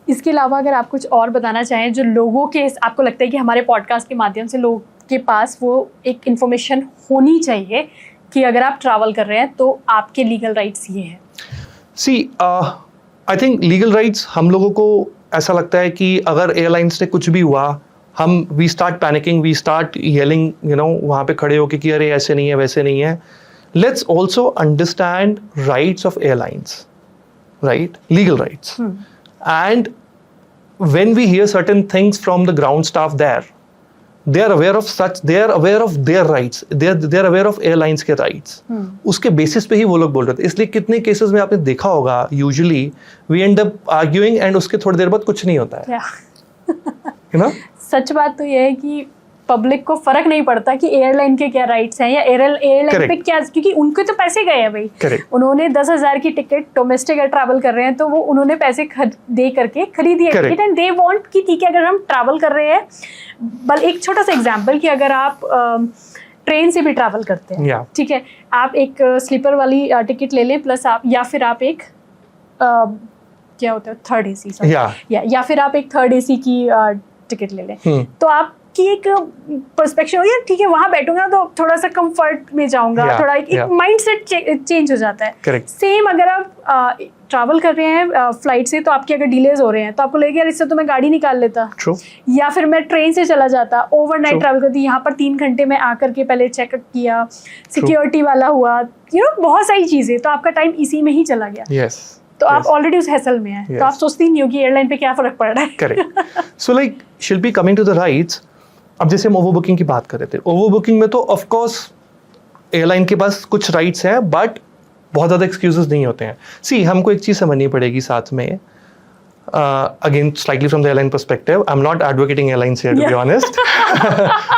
इसके अलावा अगर आप कुछ और बताना चाहें जो लोगों के, आपको लगता है कि हमारे पॉडकास्ट के माध्यम से लोगों के पास वो एक इन्फॉर्मेशन होनी चाहिए कि अगर आप ट्रैवल कर रहे हैं तो आपके लीगल राइट्स ये हैं। सी आई थिंक लीगल राइट्स हम लोगों को ऐसा लगता है कि अगर एयरलाइंस से कुछ भी हुआ हम we start panicking, we start yelling, वहाँ पे खड़े होके कि अरे ऐसे नहीं है वैसे नहीं है। Let's also understand rights of airlines, right, legal rights, and when we hear certain things from the ground staff there, they are aware of their rights, they are aware of airlines के rights. उसके basis पे ही वो लोग बोल रहे थे। इसलिए कितने केसेस में आपने देखा होगा usually we end up arguing and उसके थोड़ी देर बाद कुछ नहीं होता है। सच बात तो ये है कि पब्लिक को फर्क नहीं पड़ता कि एयरलाइन के क्या राइट्स हैं या एयरलाइन पे क्या, क्योंकि उनके तो पैसे गए हैं भाई। उन्होंने 10,000 की टिकट डोमेस्टिक अगर ट्रैवल कर रहे हैं तो वो उन्होंने पैसे दे करके खरीदी है टिकट, एंड दे वांट कि ठीक है अगर हम ट्रैवल कर रहे हैं, बल एक छोटा सा एग्जांपल कि अगर आप ट्रेन से भी ट्रैवल करते हैं, ठीक है, आप एक स्लीपर वाली टिकट ले लें प्लस आप, या फिर आप एक क्या होता है थर्ड एसी, या फिर आप एक थर्ड एसी की टिकट ले लें, तो आप कि एक पर्सपेक्शन हो, यार ठीक है वहां बैठूंगा तो थोड़ा सा कंफर्ट में जाऊंगा, थोड़ा एक माइंडसेट चेंज हो जाता है। सेम अगर आप ट्रैवल कर रहे हैं फ्लाइट से, तो आपके अगर डिलेज हो रहे हैं तो आपको लगेगा यार इससे तो मैं गाड़ी निकाल लेता, या फिर मैं ट्रेन से चला जाता, ओवरनाइट ट्रैवल करती, यहाँ पर 3 घंटे में आकर के पहले चेक किया, सिक्योरिटी वाला हुआ, बहुत सारी चीजें, तो आपका टाइम इसी में ही चला गया। तो आप ऑलरेडी उस हैसल में हैं, तो आप सोचती नहीं हो कि एयरलाइन पे क्या फर्क पड़ रहा है। Correct. So like Shilpi, coming to the rights, अब जैसे हम ओवरबुकिंग की बात कर रहे थे, ओवरबुकिंग में तो ऑफ कोर्स एयरलाइन के पास कुछ राइट्स हैं बट बहुत ज़्यादा एक्सक्यूजेस नहीं होते हैं. सी हमको एक चीज़ समझनी पड़ेगी साथ में, again slightly from the airline perspective, I'm not advocating airlines here to be honest,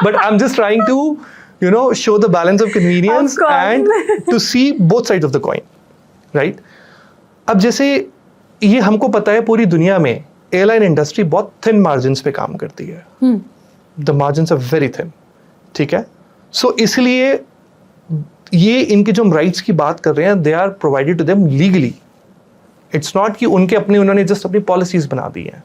but I'm just trying to show the balance of convenience and to see both sides of the coin, right? अब जैसे ये हमको पता है पूरी दुनिया में airline industry बहुत थिन मार्जिन्स पे काम करती है. The margins are very thin. ठीक है, सो इसलिए ये इनके जो हम राइट्स की बात कर रहे हैं, they are provided to them legally. It's not कि उन्होंने जस्ट अपनी पॉलिसीज बना दी हैं.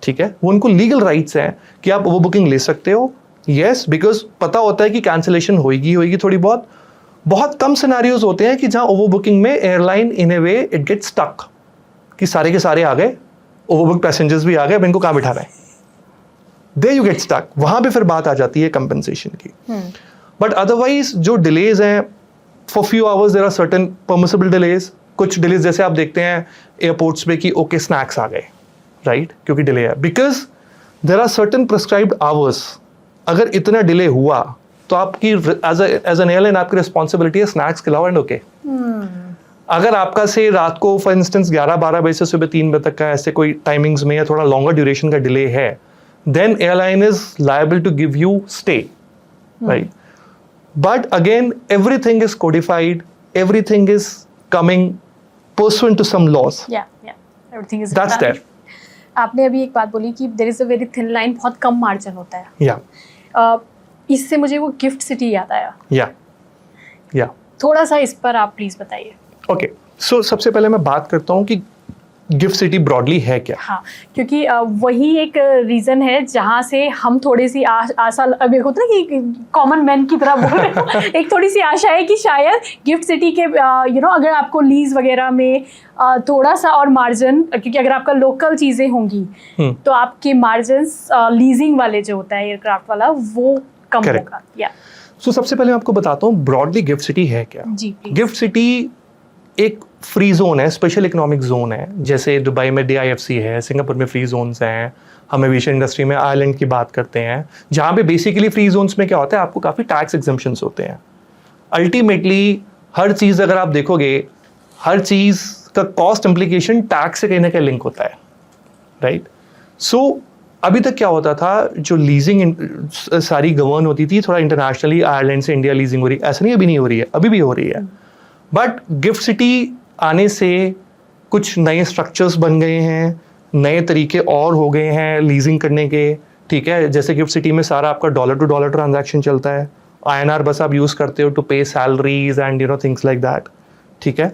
ठीक है, वो उनको लीगल राइट्स हैं कि आप वो बुकिंग ले सकते हो. यस, बिकॉज पता होता है कि कैंसिलेशन होगी थोड़ी बहुत. बहुत कम सिनेरियोज होते हैं कि जहां ओवर बुकिंग में airline in a way it get stuck कि सारे के सारे आ गए, ओवरबुक पैसेंजर्स भी आ गए, अब इनको कहाँ बिठाना है. There you get stuck. वहां पे फिर बात आ जाती है कंपनसेशन की. बट अदरवाइज जो डिलेज हैं, for few hours there are certain permissible delays. कुछ डिलेज जैसे आप देखते हैं एयरपोर्ट्स पे कि ओके स्नैक्स आ गए, राइट, क्योंकि डिले है. Because there are certain prescribed hours. अगर इतना डिले हुआ तो आपकी एज एन एयरलाइन आपकी रिस्पॉन्सिबिलिटी है स्नैक्स खिलाओ एंड ओके. अगर आपका से रात को फॉर इंस्टेंस 11-12 बजे से सुबह 3 बजे तक का ऐसे कोई टाइमिंग्स में या थोड़ा लॉन्गर ड्यूरेशन का डिले है, then airline is liable to give you stay, right? But again, everything is codified, everything is coming pursuant to some laws. Yeah, everything is That's there. आपने अभी एक बात बोली कि there is a very thin line, बहुत कम margin होता है. Yeah. इससे मुझे वो गिफ्ट सिटी याद आया. Yeah. थोड़ा सा इस पर आप प्लीज बताइए. Okay, so सबसे पहले मैं बात करता हूँ कि गिफ्ट सिटी ब्रॉडली है क्या. हाँ, क्योंकि वही एक रीजन है जहाँ से हम थोड़ी सी आशा, अभी होता है कि कॉमन मैन की तरह बोल रहे हो, एक थोड़ी सी आशा है कि शायद गिफ्ट सिटी के अगर आपको लीज वगैरह में थोड़ा सा और मार्जिन, क्योंकि अगर आपका लोकल चीज़ें होंगी तो आपके मार्जिन लीजिंग वाले जो होता है एयरक्राफ्ट वाला वो कम होगा. या सो सबसे पहले मैं आपको बताता हूँ ब्रॉडली गिफ्ट सिटी है क्या. जी, गिफ्ट सिटी एक फ्री जोन है, स्पेशल इकोनॉमिक जोन है. जैसे दुबई में DIFC है, सिंगापुर में फ्री जोन्स हैं, हम एविएशन इंडस्ट्री में आयरलैंड की बात करते हैं, जहाँ पे बेसिकली फ्री जोन्स में क्या होता है, आपको काफ़ी टैक्स एग्जम्पशंस होते हैं. अल्टीमेटली हर चीज़ अगर आप देखोगे, हर चीज़ का कॉस्ट इम्प्लीकेशन टैक्स से कहीं ना कहीं लिंक होता है, राइट. सो अभी तक क्या होता था, जो लीजिंग सारी गवर्न होती थी थोड़ा इंटरनेशनली, आयरलैंड से इंडिया लीजिंग हो रही है, ऐसा नहीं अभी नहीं हो रही है, अभी भी हो रही है. बट गिफ्ट सिटी आने से कुछ नए स्ट्रक्चर्स बन गए हैं, नए तरीके और हो गए हैं लीजिंग करने के. ठीक है, जैसे गिफ्ट सिटी में सारा आपका डॉलर टू डॉलर ट्रांजैक्शन चलता है. INR बस आप यूज़ करते हो टू पे salaries and things like that. ठीक है,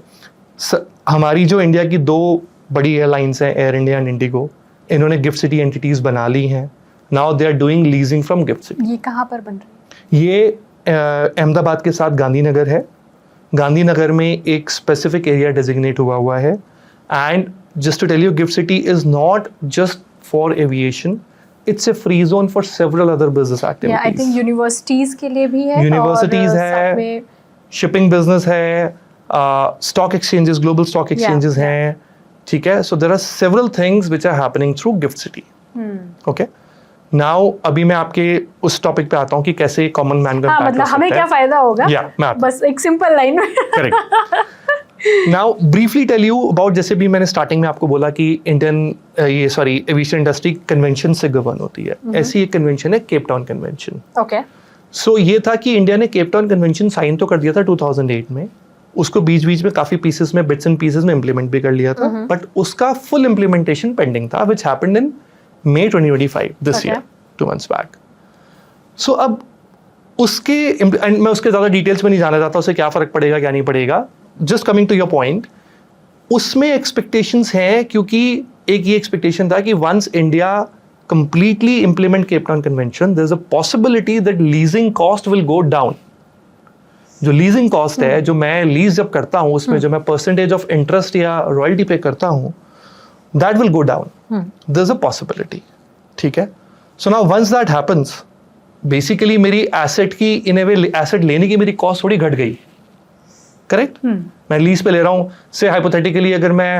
हमारी जो इंडिया की 2 बड़ी एयरलाइंस हैं, एयर इंडिया एंड इंडिगो, इन्होंने गिफ्ट सिटी एंटिटीज़ बना ली हैं. Now they are doing leasing from GIFT City. ये कहाँ पर बन रही है? ये अहमदाबाद के साथ गांधीनगर है. गांधीनगर में एक स्पेसिफिक एरिया डेजिग्नेट हुआ है. And just to tell you, GIFT City is not just for aviation, it's a free zone for several other business activities. I think universities के लिए भी है, यूनिवर्सिटीज है, शिपिंग बिजनेस है, stock exchanges, global stock exchanges हैं. ठीक है, so there are several things which are happening through GIFT City. Okay, now अभी मैं आपके उस टॉपिक पे आता हूँ कि कैसे कॉमन मैन का मतलब हमें क्या फायदा होगा. बस एक सिंपल लाइन में. Correct. Now briefly tell you about, जैसे भी मैंने स्टार्टिंग में आपको बोला कि एविएशन इंडस्ट्री कन्वेंशन से गवर्न होती है. ऐसी एक कन्वेंशन है Cape Town convention. Okay. So ये था कि इंडिया ने केप टाउन कन्वेंशन साइन तो कर दिया था 2008 में. उसको बीच बीच में काफी पीसेस में, बिट्स एंड पीसेस में इम्प्लीमेंट भी कर लिया था. बट उसका फुल इम्प्लीमेंटेशन पेंडिंग था, which happened in May 2025 this year, 2 months back. So अब उसके, मैं उसके ज़्यादा डिटेल्स में नहीं जाना चाहता उसे क्या फ़र्क पड़ेगा क्या नहीं पड़ेगा. Just coming to your point, उसमें एक्सपेक्टेशंस हैं, क्योंकि एक ये एक्सपेक्टेशन था कि once India completely implement Cape Town Convention, there's a possibility that leasing cost will go down. जो लीजिंग कॉस्ट है, जो मैं लीज जब करता हूँ उसमें जो मैं परसेंटेज ऑफ इंटरेस्ट या रॉयल्टी पे करता हूँ, that will go down. There's a possibility. ठीक है. So now once that happens, basically मेरी एसेट की इन ए वे एसेट लेने की मेरी कॉस्ट थोड़ी घट गई. करेक्ट. मैं लीज पे ले रहा हूँ, से हाइपोथेटिकली अगर मैं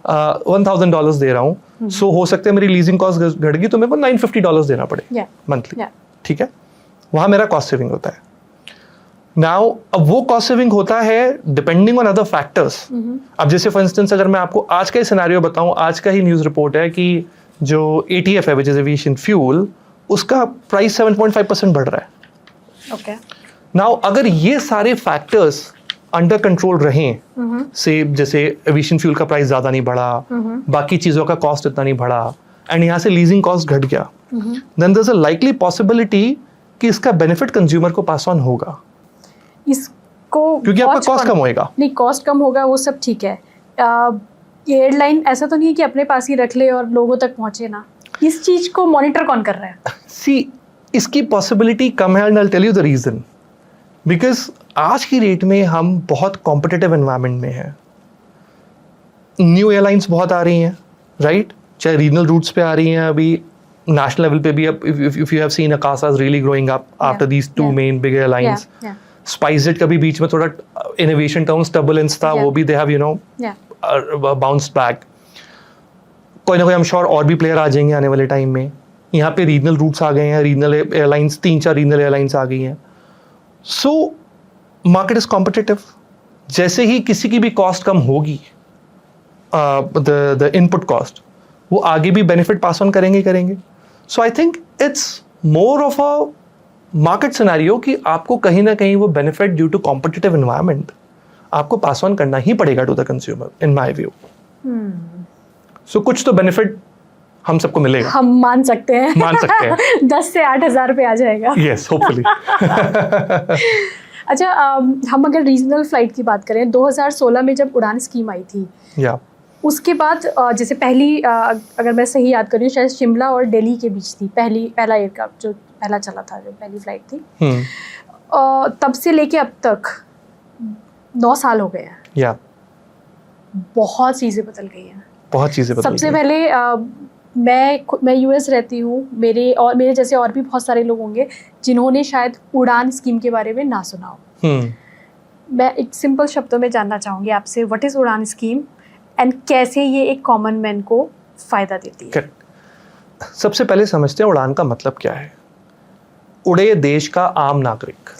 $1,000 दे रहा हूँ, सो हो सकता है मेरी लीजिंग कॉस्ट घट गई तो मेरे को $950 देना पड़े मंथली. ठीक है, वहाँ मेरा कॉस्ट सेविंग होता है. नाउ अब वो कॉस्ट सेविंग होता है डिपेंडिंग ऑन अदर फैक्टर्स। अब जैसे फॉर इंस्टेंस अगर मैं आपको आज का ही सिनेरियो बताऊं, आज का ही न्यूज़ रिपोर्ट है कि जो ATF है विच इज एविएशन फ्यूल, उसका प्राइस 7.5% बढ़ रहा है। ओके। नाउ अगर ये सारे फैक्टर्स अंडर कंट्रोल रहें, से जैसे एविएशन फ्यूल का प्राइस ज़्यादा नहीं बढ़ा, बाकी चीज़ों का कॉस्ट इतना नहीं बढ़ा, एंड यहाँ से लीजिंग कॉस्ट घट गया, then there is a likely possibility कि इसका बेनिफिट कंज्यूमर को पास ऑन होगा, इसको क्योंकि आपका कॉस्ट कम होएगा। नहीं, कॉस्ट कम होगा वो सब ठीक है। एयरलाइन ऐसा तो नहीं है कि अपने पास ही रख ले और लोगों तक पहुंचे ना, इस चीज को मॉनिटर कौन कर रहा है? सी, इसकी पॉसिबिलिटी कम है, and I will tell you the reason. Because आज की डेट में हम बहुत कॉम्पिटिटिव एनवायरनमेंट में हैं। न्यू एयरलाइंस बहुत आ रही हैं, राइट? चाहे रीजनल रूट्स पे आ रही हैं, अभी नेशनल लेवल पे भी। अब if you have seen Akasa is really growing up after these two main big airlines. SpiceJet का भी बीच में थोड़ा इनोवेशन टर्म्स टर्बुलेंस था, वो भी दे हैव बाउंस्ड बैक। कोई ना कोई, आई एम श्योर और भी प्लेयर आ जाएंगे आने वाले टाइम में। यहाँ पे रीजनल रूट्स आ गए हैं, रीजनल एयरलाइंस, 3-4 रीजनल एयरलाइंस आ गई हैं। So market is competitive. जैसे ही किसी की भी कॉस्ट कम होगी, द इनपुट कॉस्ट, वो आगे भी बेनिफिट पास ऑन करेंगे। So I think it's more of a market scenario कि आपको कहीं ना कहीं वो benefit due to competitive environment आपको पास ऑन करना ही पड़ेगा to the consumer, in my view. So कुछ तो बेनिफिट हम सबको मिलेगा, हम मान सकते हैं 10 से 8 हज़ार पे आ जाएगा। Yes, hopefully. अच्छा, हम अगर रीजनल फ्लाइट की बात करें, 2016 में जब उड़ान स्कीम आई थी, उसके बाद जैसे पहली, अगर मैं सही याद करूँ, शायद शिमला और दिल्ली के बीच थी पहला एयरक्राफ्ट जो पहला चला था, जो पहली फ्लाइट थी। तब से लेके अब तक 9 साल हो गए हैं। बहुत चीज़ें बदल गई हैं, बहुत चीज़ें बदल गई। सबसे पहले मैं US रहती हूँ, मेरे जैसे और भी बहुत सारे लोग होंगे जिन्होंने शायद उड़ान स्कीम के बारे में ना सुना हो। मैं एक सिंपल शब्दों में जानना चाहूँगी आपसे, व्हाट इज़ उड़ान स्कीम एंड कैसे ये एक कॉमन मैन को फ़ायदा देती है? सबसे पहले समझते हैं उड़ान का मतलब क्या है। उड़े देश का आम नागरिक,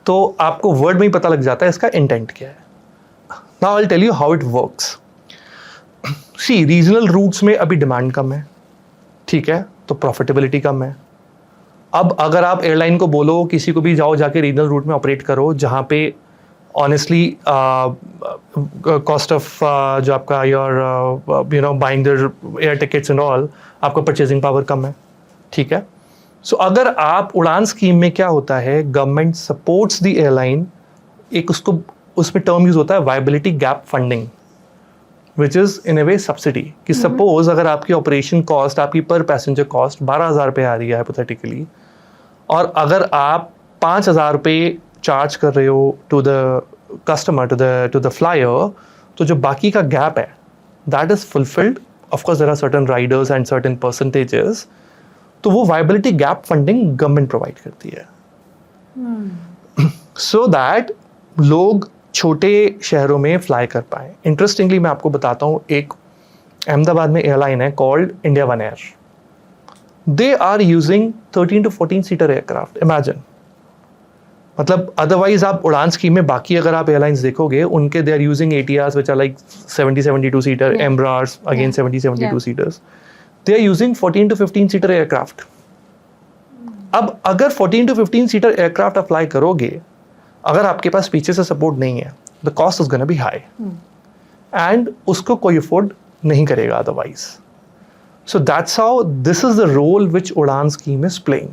तो आपको वर्ड में ही पता लग जाता है इसका इंटेंट क्या है। Now I will tell you how it works. See, regional routes में अभी डिमांड कम है, ठीक है, तो प्रॉफिटेबिलिटी कम है। अब अगर आप एयरलाइन को बोलो, किसी को भी जाओ जाके रीजनल रूट में ऑपरेट करो, जहाँ पे ऑनेस्टली कॉस्ट ऑफ जो आपका your buying their air tickets and all, आपका परचेजिंग पावर कम है, ठीक है। सो अगर आप उड़ान स्कीम में क्या होता है, गवर्नमेंट सपोर्ट्स द एयरलाइन, एक उसमें टर्म यूज होता है viability gap funding, which is in a way subsidy. कि सपोज अगर आपकी ऑपरेशन कॉस्ट, आपकी पर पैसेंजर कॉस्ट 12,000 रुपये आ रही है हाइपोथेटिकली, और अगर आप 5,000 रुपये चार्ज कर रहे हो to the customer, to the flyer, तो जो बाकी का गैप है that is fulfilled. Of course there are certain riders and certain percentages, तो वो viability gap funding government provide करती है, सो दैट लोग छोटे शहरों में फ्लाई कर पाए। इंटरेस्टिंगली मैं आपको बताता हूँ, एक अहमदाबाद में एयरलाइन है called India One Air. They are using 13 to 14 seater aircraft. Imagine, मतलब अदरवाइज आप उड़ान स्कीम में बाकी अगर आप एयरलाइंस देखोगे, उनके they are using ATRs which are like 70-72 seater, Embraers again 70-72 seaters. They are using 14 to 15 seater aircraft. अब अगर 14 to 15 सीटर एयरक्राफ्ट अप्लाई करोगे, अगर आपके पास पीछे से सपोर्ट नहीं है, the cost is gonna be high, and उसको कोई अफोर्ड नहीं करेगा otherwise. So that's how this is the role which Udan scheme is playing.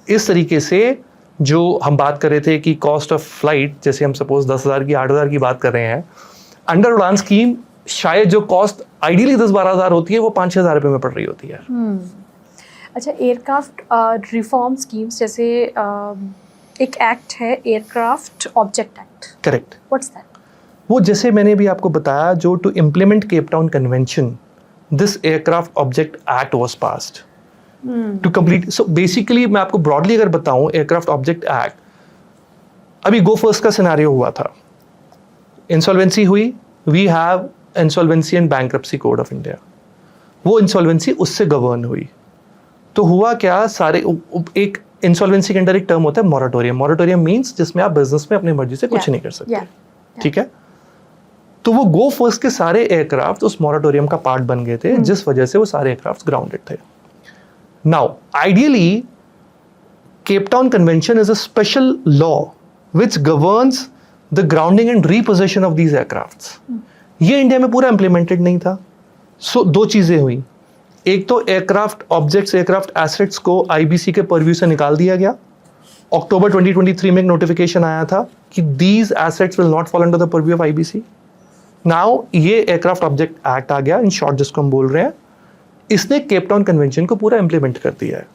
इस तरीके से जो हम बात कर रहे थे कि कॉस्ट ऑफ फ्लाइट, जैसे हम सपोज 10,000 की 8,000 की बात कर रहे हैं, अंडर उड़ान स्कीम शायद जो कॉस्ट आइडियली 10-12 हज़ार होती है, वो 5-6 रुपये में पड़ रही होती है। अच्छा, एयरक्राफ्ट रिफॉर्म स्कीम्स, जैसे एक एक्ट है aircraft object act. Correct. What's that? वो जैसे मैंने भी आपको बताया, जो to implement Cape Town convention, this aircraft object act was passed to complete. So basically मैं आपको ब्रॉडली अगर बताऊं, एयरक्राफ्ट ऑब्जेक्ट एक्ट, अभी गो फर्स्ट का सिनेरियो हुआ था, इंसॉल्वेंसी हुई, we have insolvency and bankruptcy code of India, वो इंसॉल्वेंसी उससे गवर्न हुई। तो हुआ क्या, सारे एक इंसॉल्वेंसी के अंदर एक टर्म होता है मॉरेटोरियम. मॉरेटोरियम मींस जिसमें आप बिजनेस में अपनी मर्जी से कुछ नहीं कर सकते. ठीक है. तो वो गो फर्स्ट के सारे एयरक्राफ्ट उस मॉरेटोरियम का पार्ट बन गए थे, जिस वजह से वो सारे एयरक्राफ्ट ग्राउंडेड थे. Now ideally Cape Town Convention is a special law which governs the grounding and repossession of these aircrafts. ये इंडिया में पूरा implemented नहीं था. So दो चीजें हुई. एक तो एयरक्राफ्ट ऑब्जेक्ट्स, एयरक्राफ्ट एसेट्स को आईबीसी के परव्यू से निकाल दिया गया. अक्टूबर 2023 में एक नोटिफिकेशन आया था कि these assets will not fall under the purview of IBC. Now ये एयरक्राफ्ट ऑब्जेक्ट एक्ट आ गया, इन शॉर्ट जिसको हम बोल रहे हैं, इसने केप टाउन कन्वेंशन को पूरा इंप्लीमेंट कर दिया है.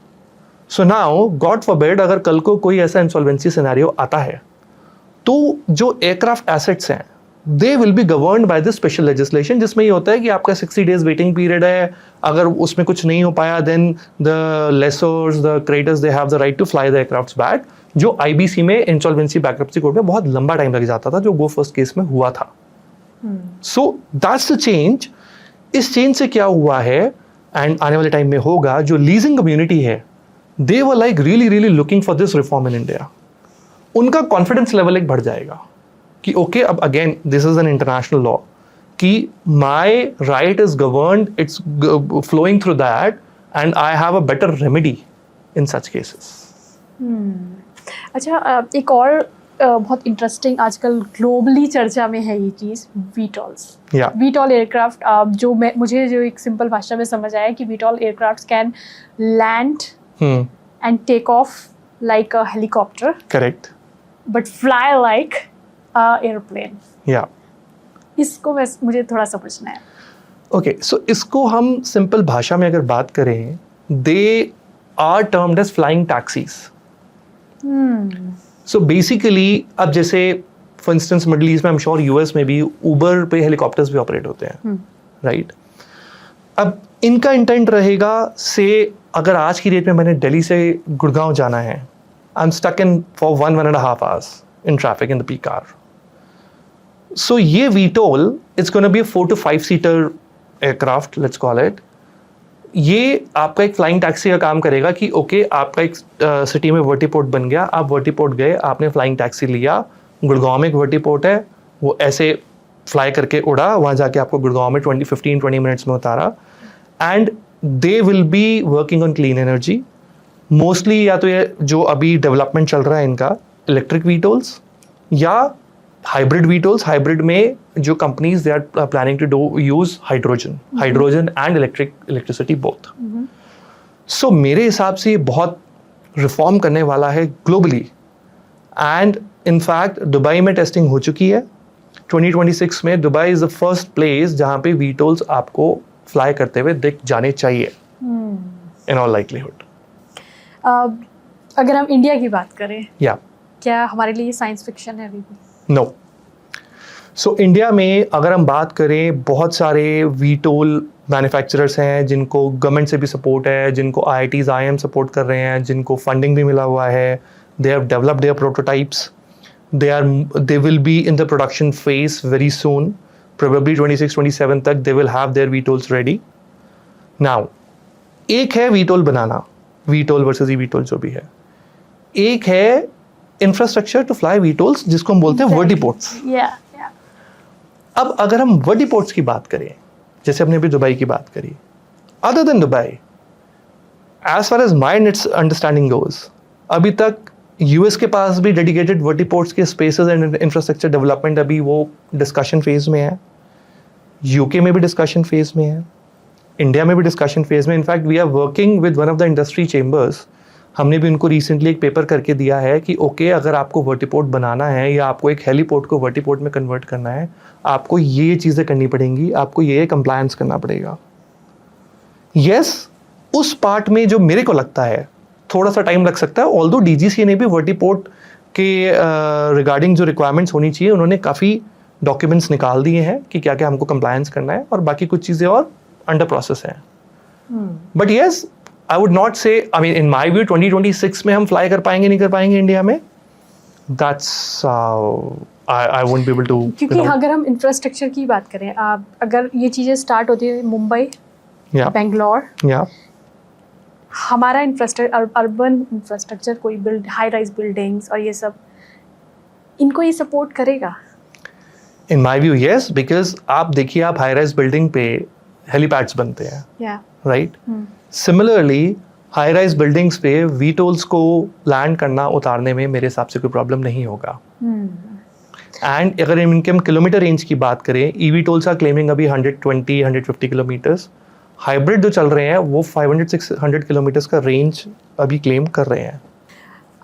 सो नाउ गॉड फॉरबिड अगर कल को कोई ऐसा इंसॉल्वेंसी सिनेरियो आता है तो जो एयरक्राफ्ट एसेट्स हैं they will be governed by this special legislation, जिसमें ये होता है कि आपका 60 डेज वेटिंग पीरियड है. अगर उसमें कुछ नहीं हो पाया then the lessors, the creditors, they have the right to fly the aircrafts back, जो आईबीसी में इंसॉल्वेंसी बैंक्रप्सी कोर्ट में बहुत लंबा टाइम लग जाता था, जो गो फर्स्ट केस में हुआ था. So that's the change. इस चेंज से क्या हुआ है एंड आने वाले टाइम में होगा, जो लीजिंग कम्युनिटी है they were like really looking for this reform in India. उनका कॉन्फिडेंस लेवल एक बढ़ जाएगा कि ओके अब again this is an international law कि my right is governed, it's flowing through that and I have a better remedy in such cases. अच्छा, एक और बहुत इंटरेस्टिंग आजकल ग्लोबली चर्चा में है ये चीज़, वीटॉल्स. वीटॉल एयरक्राफ्ट, जो मुझे जो एक सिंपल भाषा में समझ आया कि VTOL aircraft can land and take off like a helicopter. Correct. But fly like a airplane. Yeah. इसको मुझे थोड़ा समझना है. Okay, so इसको हम सिंपल भाषा में अगर बात करें, they are termed as flying taxis. So basically, अब जैसे for instance मिडिल ईस्ट में, I'm sure US में भी उबर पे हेलीकॉप्टर्स भी ऑपरेट होते हैं, राइट? अब इनका इंटेंट रहेगा से अगर आज की डेट में मैंने दिल्ली से गुड़गांव जाना है, I am stuck in for 1.5 hours in traffic in the peak hour. So ये VTOL it's gonna be 4 to 5 seater aircraft, let's call it. ये आपका एक फ्लाइंग टैक्सी का काम करेगा कि ओके आपका एक सिटी में वर्टीपोर्ट बन गया, आप वर्टीपोर्ट गए, आपने फ्लाइंग टैक्सी लिया, गुड़गांव में एक वर्टीपोर्ट है, वो ऐसे फ्लाई करके उड़ा, वहाँ जाके आपको गुड़गांव में 15-20 मिनट्स में उतारा. And they will be working on clean energy mostly, या तो ये जो अभी डेवलपमेंट चल रहा है इनका इलेक्ट्रिक वीटोल्स या हाइब्रिड वीटोल्स. हाइब्रिड में जो companies they are planning to do use hydrogen and electricity both. So मेरे हिसाब से ये बहुत रिफॉर्म करने वाला है ग्लोबली. एंड इनफैक्ट दुबई में टेस्टिंग हो चुकी है 2026 में. Dubai is the first place जहाँ पे वीटोल्स आपको फ्लाई करते हुए दिख जाने चाहिए इन ऑल लाइकलीहुड. अगर हम इंडिया की बात करें, क्या हमारे लिए साइंस फिक्शन है अभी भी? नो. सो इंडिया में अगर हम बात करें, बहुत सारे वीटोल मैन्युफैक्चरर्स हैं जिनको गवर्नमेंट से भी सपोर्ट है, जिनको IITs IIM सपोर्ट कर रहे हैं, जिनको फंडिंग भी मिला हुआ है. They have developed their prototypes. They will be in the production phase very soon. Probably 26-27 तक they will have their VTOLs ready. Now, एक है VTOL बनाना, VTOL versus eVTOL जो भी है. एक है infrastructure to fly VTOLs जिसको हम बोलते हैं vertiports. अब अगर हम vertiports की बात करें, जैसे हमने अभी दुबई की बात करी, other than Dubai, as far as my understanding goes, अभी तक यूएस के पास भी डेडिकेटेड वर्टीपोर्ट्स के स्पेसेस एंड इंफ्रास्ट्रक्चर डेवलपमेंट अभी वो डिस्कशन फेज में है. यूके में भी डिस्कशन फेज में है, इंडिया में भी डिस्कशन फेज में. In fact we are working with one of the industry chambers. हमने भी उनको रिसेंटली एक पेपर करके दिया है कि ओके अगर आपको वर्टीपोर्ट बनाना है या आपको एक हेलीपोर्ट को वर्टीपोर्ट में कन्वर्ट करना है, आपको ये चीज़ें करनी पड़ेंगी, आपको ये कंप्लायंस करना पड़ेगा. यस, उस पार्ट में जो मेरे को लगता है थोड़ा सा टाइम लग सकता है. ऑल्दो DGCA ने भी वर्टीपोर्ट के रिगार्डिंग जो रिक्वायरमेंट्स होनी चाहिए उन्होंने काफ़ी डॉक्यूमेंट्स निकाल दिए हैं कि क्या क्या हमको कंप्लायंस करना है, और बाकी कुछ चीज़ें और अंडर प्रोसेस हैं. But yes, I would not से, I mean in my view 2026 में हम फ्लाई कर पाएंगे नहीं कर पाएंगे इंडिया में, that's I won't be able to. क्योंकि अगर हम इंफ्रास्ट्रक्चर की बात करें, अगर ये चीज़ें स्टार्ट होती है मुंबई, बेंगलोर, हमारा अर्बन इंफ्रास्ट्रक्चर, कोई हाई राइज बिल्डिंग्स और ये सब, इनको ये सपोर्ट करेगा? इन माई व्यू येस, बिकॉज आप देखिए, आप हाई राइज बिल्डिंग पे हेलीपैड्स बनते हैं, right? Similarly high rise buildings पे वीटोल्स को लैंड करना, उतारने में मेरे हिसाब से कोई प्रॉब्लम नहीं होगा। एंड अगर इनके हम किलोमीटर रेंज की बात करें, ईवीटोल्स आर क्लेमिंग अभी 120-150 किलोमीटर्स। हाइब्रिड जो चल रहे हैं वो 500-600 किलोमीटर्स का रेंज अभी क्लेम कर रहे हैं।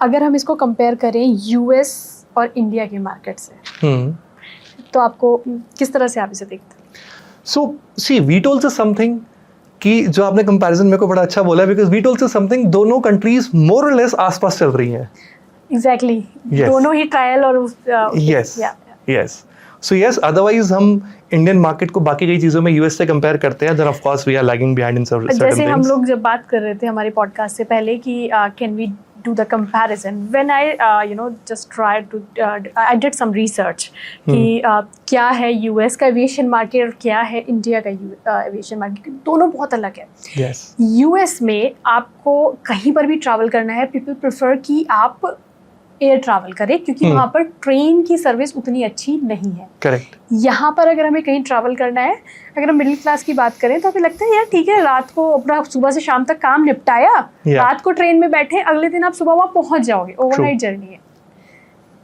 अगर हम इसको कंपेयर करें यूएस और इंडिया के मार्केट से, तो आपको किस तरह से आप इसे देखते हैं? सो सी, वीटोल्स इज समथिंग कि जो आपने कंपैरिजन मेरे को बड़ा अच्छा बोला, बिकॉज वीटोल्स इज समथिंग दोनों कंट्रीज मोर और लेस आसपास चल रही हैं। एग्जैक्टली, दोनों ही ट्रायल और yes yes. So yes, otherwise हम इंडियन मार्केट को बाकी कई चीज़ों में यूएस से कंपेयर करते हैं, then of course we are lagging behind in certain things. जैसे हम लोग जब बात कर रहे थे हमारे पॉडकास्ट से पहले कि can we do the comparison, when I just tried to I did some research कि क्या है यूएस का एविएशन मार्केट और क्या है इंडिया का एविएशन मार्केट, दोनों बहुत अलग है। yes. यूएस में आपको कहीं पर भी ट्रैवल करना है, पीपल प्रेफर कि आप एयर ट्रैवल करें, क्योंकि वहाँ पर ट्रेन की सर्विस उतनी अच्छी नहीं है। करेक्ट। यहाँ पर अगर हमें कहीं ट्रैवल करना है, अगर हम मिडिल क्लास की बात करें, तो हमें लगता है यार ठीक है, रात को अपना सुबह से शाम तक काम निपटाया, रात को ट्रेन में बैठे, अगले दिन आप सुबह वहाँ पहुँच जाओगे, ओवरनाइट जर्नी है।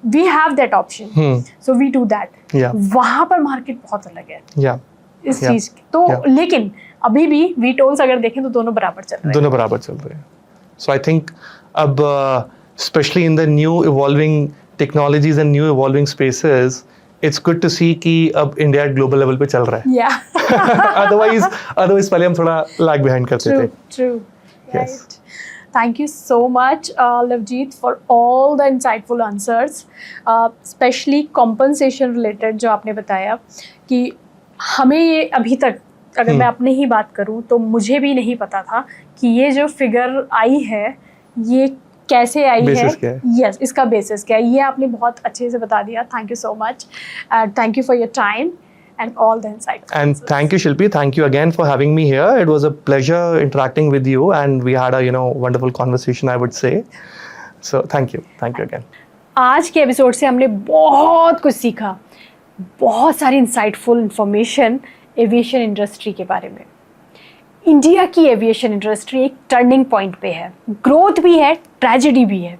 We have that option, so we do that. वहाँ पर मार्केट बहुत अलग है इस चीज़ की। तो लेकिन अभी भी वीटोल्स अगर देखें तो दोनों बराबर चल रहे हैं। दोनों बराबर चल रहे हैं। सो आई थिंक अब especially in the new evolving technologies and new evolving spaces, it's good to see कि अब इंडिया ग्लोबल लेवल पे चल रहा है। otherwise पहले हम थोड़ा lag behind करते थे। True. Yes. Right. Thank you so much, Lavjeet, for all the insightful answers, especially compensation related जो आपने बताया कि हमें ये अभी तक, अगर मैं अपने ही बात करूँ तो मुझे भी नहीं पता था कि ये जो फिगर आई है ये कैसे आई है। यस, इसका बेसिस क्या है, ये आपने बहुत अच्छे से बता दिया। Thank you so much, thank you for your time and all the insights. And thank you, Shilpi. Thank you again for having me here. It was a pleasure interacting with you, and we had a wonderful conversation, I would say. So thank you again. आज के episode से हमने बहुत कुछ सीखा, बहुत सारी insightful information aviation industry के बारे में। इंडिया की एविएशन इंडस्ट्री एक टर्निंग पॉइंट पे है, ग्रोथ भी है, ट्रेजेडी भी है,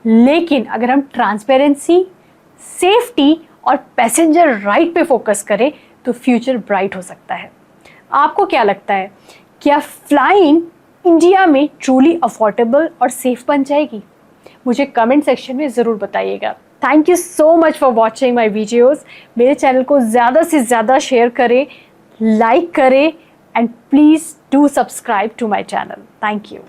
लेकिन अगर हम ट्रांसपेरेंसी, सेफ्टी और पैसेंजर राइट पे फोकस करें तो फ्यूचर ब्राइट हो सकता है। आपको क्या लगता है, क्या फ्लाइंग इंडिया में ट्रूली अफोर्डेबल और सेफ बन जाएगी? मुझे कमेंट सेक्शन में ज़रूर बताइएगा। Thank you so much for watching my videos. मेरे चैनल को ज़्यादा से ज़्यादा शेयर करें, लाइक करें, and please do subscribe to my channel. Thank you.